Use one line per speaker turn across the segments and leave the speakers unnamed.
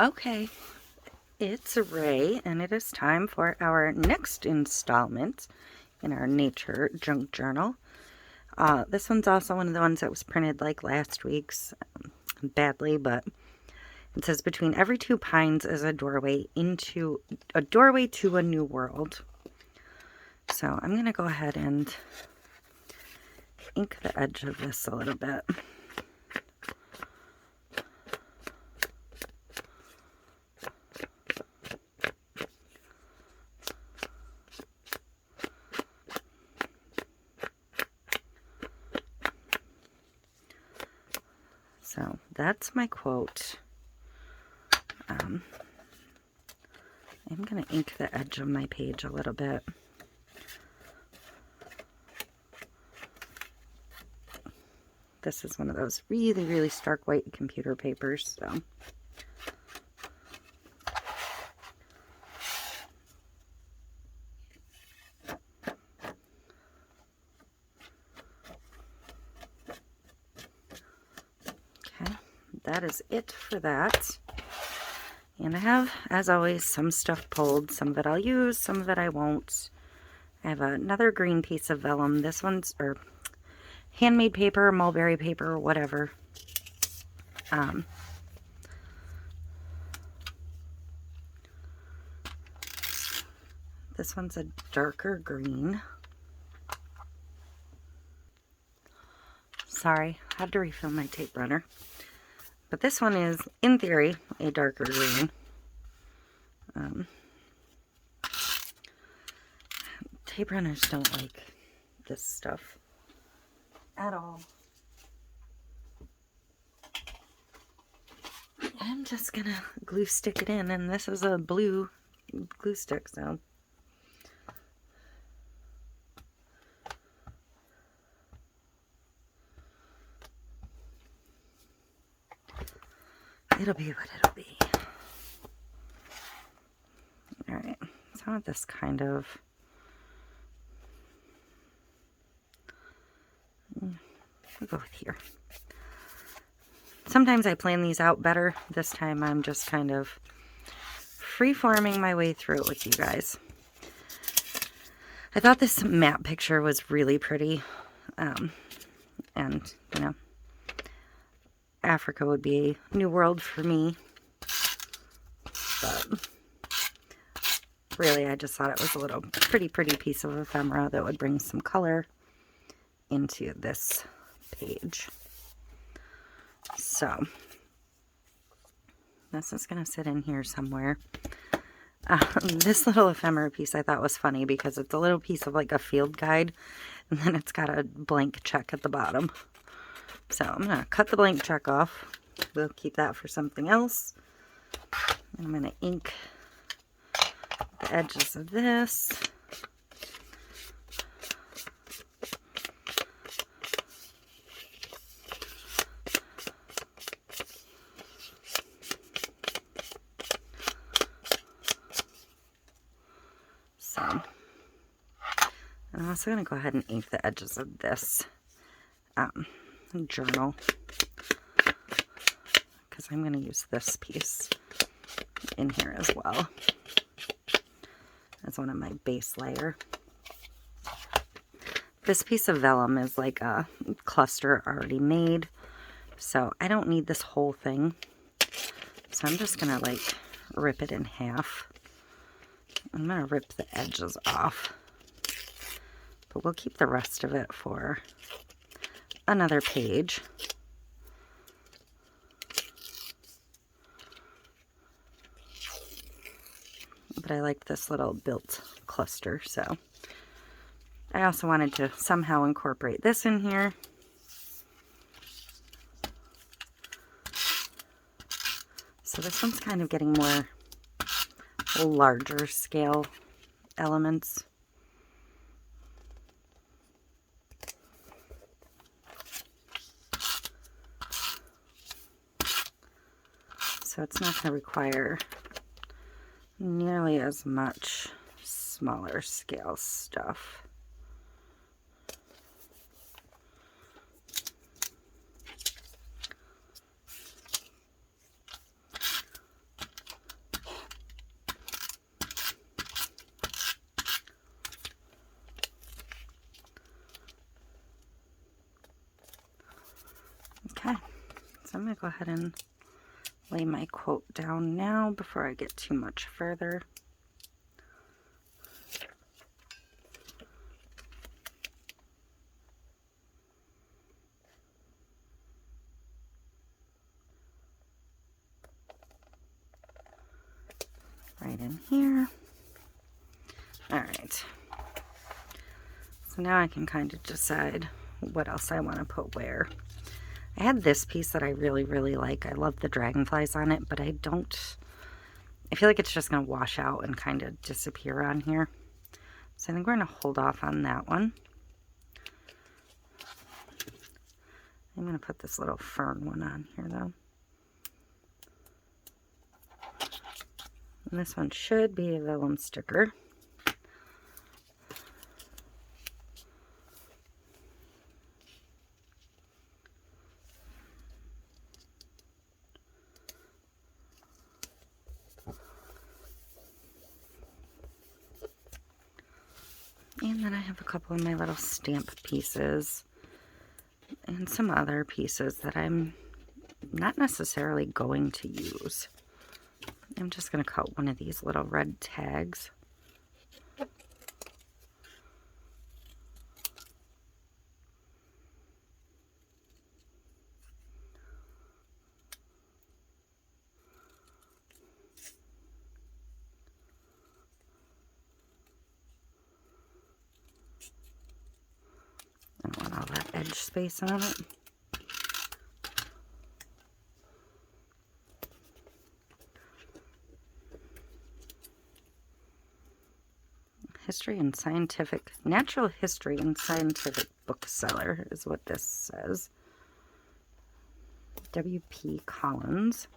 Okay, it's Ray, and it is time for our next installment in our nature junk journal. This one's also one of the ones that was printed like last week's, badly, but it says between every two pines is a doorway to a new world. So I'm gonna go ahead and ink the edge of this a little bit. So that's my quote. I'm going to ink the edge of my page a little bit. This is one of those really, really stark white computer papers, so. Okay, that is it for that. And I have, as always, some stuff pulled. Some of it I'll use, some of it I won't. I have another green piece of vellum. This one's, or handmade paper, mulberry paper, whatever. This one's a darker green. Sorry, had to refill my tape runner. But this one is, in theory, a darker green. Tape runners don't like this stuff at all. I'm just gonna glue stick it in, and this is a blue glue stick, so. It'll be what it'll be. Alright, so I want this kind of, we'll go with here. Sometimes I plan these out better. This time I'm just kind of free-forming my way through it with you guys. I thought this map picture was really pretty. And, you know, Africa would be a new world for me. But really, I just thought it was a little pretty piece of ephemera that would bring some color into this page. So, this is going to sit in here somewhere. This little ephemera piece I thought was funny because it's a little piece of like a field guide, and then it's got a blank check at the bottom. So I'm going to cut the blank check off. We'll keep that for something else. I'm going to ink the edges of this. So I'm also going to go ahead and ink the edges of this journal, because I'm going to use this piece in here as well as one of my base layer. This piece of vellum is like a cluster already made, so I don't need this whole thing. So I'm just going to like rip it in half. I'm going to rip the edges off, but we'll keep the rest of it for another page. But I like this little built cluster, so I also wanted to somehow incorporate this in here. So this one's kind of getting more larger scale elements. So it's not going to require nearly as much smaller scale stuff. go ahead and lay my quote down now before I get too much further. Right in here. All right. So now I can kind of decide what else I want to put where. I had this piece that I really, really like. I love the dragonflies on it, but I feel like it's just going to wash out and kind of disappear on here. So I think we're going to hold off on that one. I'm going to put this little fern one on here though. And this one should be a vellum sticker. And then I have a couple of my little stamp pieces and some other pieces that I'm not necessarily going to use. I'm just going to cut one of these little red tags. I don't want all that edge space on it. Natural history and scientific bookseller is what this says. W.P. Collins.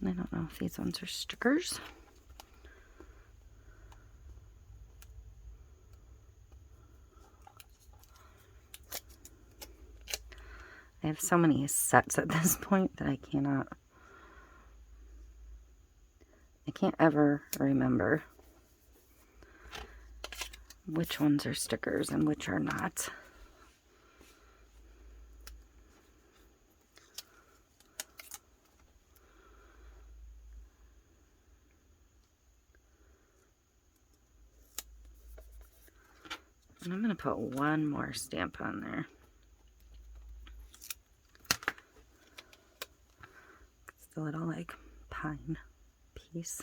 And I don't know if these ones are stickers. I have so many sets at this point that I can't ever remember which ones are stickers and which are not. And I'm going to put one more stamp on there. It's the little like pine piece.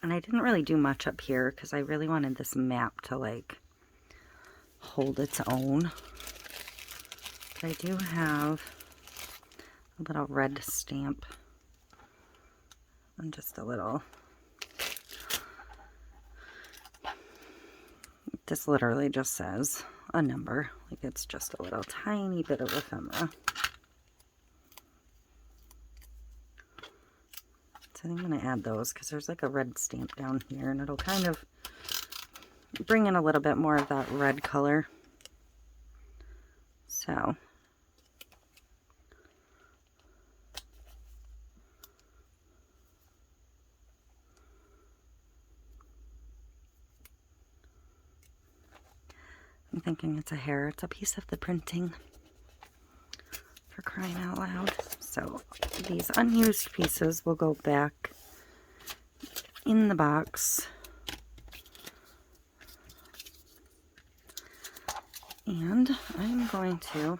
And I didn't really do much up here because I really wanted this map to like hold its own. But I do have a little red stamp and just a little. This literally just says a number. Like it's just a little tiny bit of ephemera. So I'm going to add those because there's like a red stamp down here and it'll kind of bring in a little bit more of that red color. So I'm thinking it's a hair. It's a piece of the printing, for crying out loud. So these unused pieces will go back in the box. And I'm going to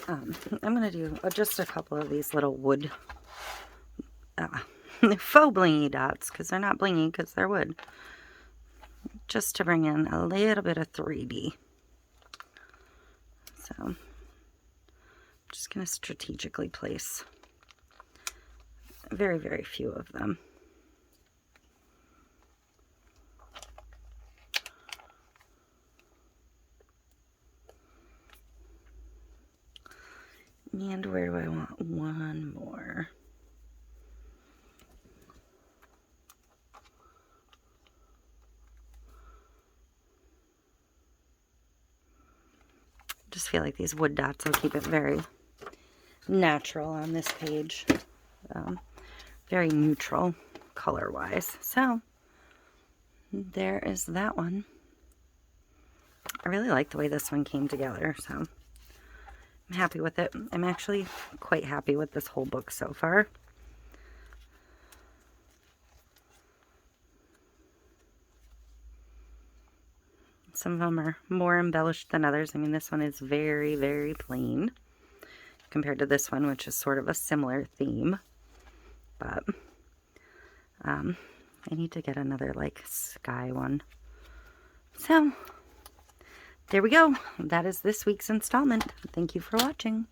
I'm going to do just a couple of these little wood faux blingy dots, because they're not blingy because they're wood, just to bring in a little bit of 3D. So I'm just going to strategically place very, very few of them. And where do I want one more? Just feel like these wood dots will keep it very natural on this page. Very neutral color-wise. So there is that one. I really like the way this one came together, so I'm happy with it. I'm actually quite happy with this whole book so far. Some of them are more embellished than others. I mean, this one is very, very plain compared to this one, which is sort of a similar theme. But I need to get another, like, sky one. So, there we go. That is this week's installment. Thank you for watching.